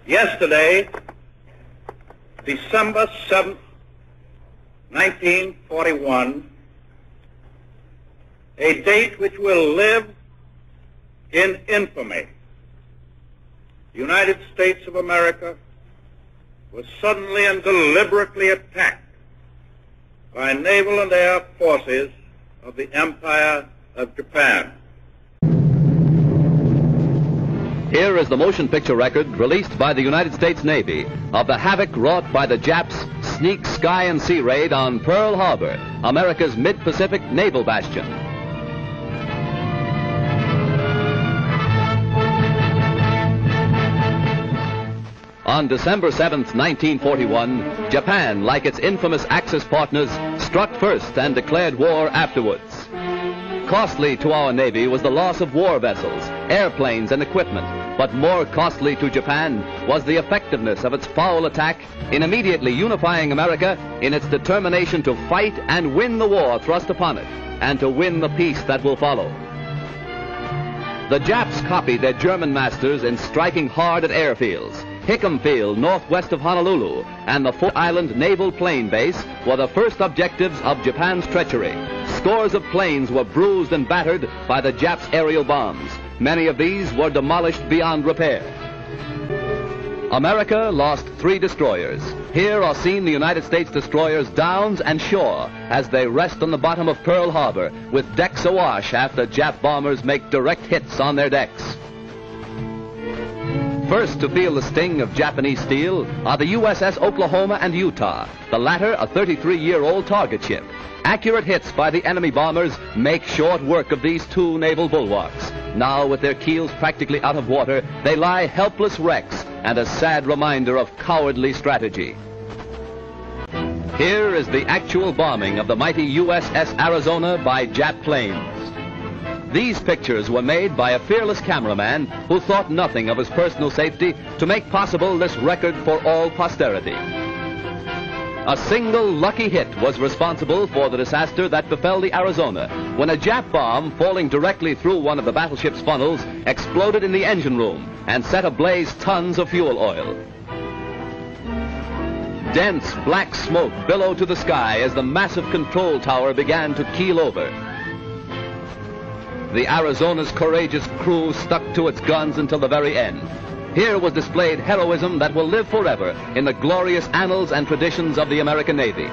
Yesterday, December 7th, 1941, a date which will live in infamy. The United States of America was suddenly and deliberately attacked by naval and air forces of the Empire of Japan. Here is the motion picture record released by the United States Navy of the havoc wrought by the Japs' sneak sky and sea raid on Pearl Harbor, America's mid-Pacific naval bastion. On December 7th, 1941, Japan, like its infamous Axis partners, struck first and declared war afterwards. Costly to our Navy was the loss of war vessels, airplanes, and equipment, but more costly to Japan was the effectiveness of its foul attack in immediately unifying America in its determination to fight and win the war thrust upon it, and to win the peace that will follow. The Japs copied their German masters in striking hard at airfields. Hickam Field, northwest of Honolulu, and the Fort Island Naval Plane Base were the first objectives of Japan's treachery. Scores of planes were bruised and battered by the Japs' aerial bombs. Many of these were demolished beyond repair. America lost 3 destroyers. Here are seen the United States destroyers Downs and Shore as they rest on the bottom of Pearl Harbor with decks awash after Jap bombers make direct hits on their decks. First to feel the sting of Japanese steel are the USS Oklahoma and Utah, the latter a 33-year-old target ship. Accurate hits by the enemy bombers make short work of these 2 naval bulwarks. Now, with their keels practically out of water, they lie helpless wrecks and a sad reminder of cowardly strategy. Here is the actual bombing of the mighty USS Arizona by Jap planes. These pictures were made by a fearless cameraman who thought nothing of his personal safety to make possible this record for all posterity. A single lucky hit was responsible for the disaster that befell the Arizona when a Jap bomb falling directly through one of the battleship's funnels exploded in the engine room and set ablaze tons of fuel oil. Dense black smoke billowed to the sky as the massive control tower began to keel over. The Arizona's courageous crew stuck to its guns until the very end. Here was displayed heroism that will live forever in the glorious annals and traditions of the American Navy.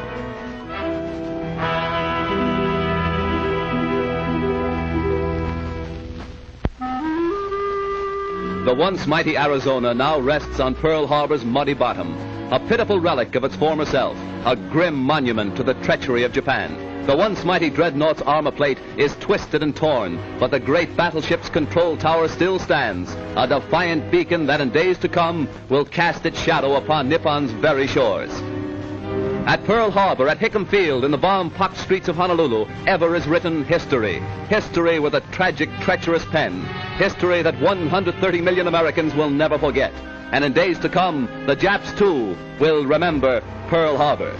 The once mighty Arizona now rests on Pearl Harbor's muddy bottom, a pitiful relic of its former self, a grim monument to the treachery of Japan. The once mighty dreadnought's armor plate is twisted and torn, but the great battleship's control tower still stands, a defiant beacon that in days to come will cast its shadow upon Nippon's very shores. At Pearl Harbor, at Hickam Field, in the bomb-pocked streets of Honolulu, ever is written history. History with a tragic, treacherous pen. History that 130 million Americans will never forget. And in days to come, the Japs, too, will remember Pearl Harbor.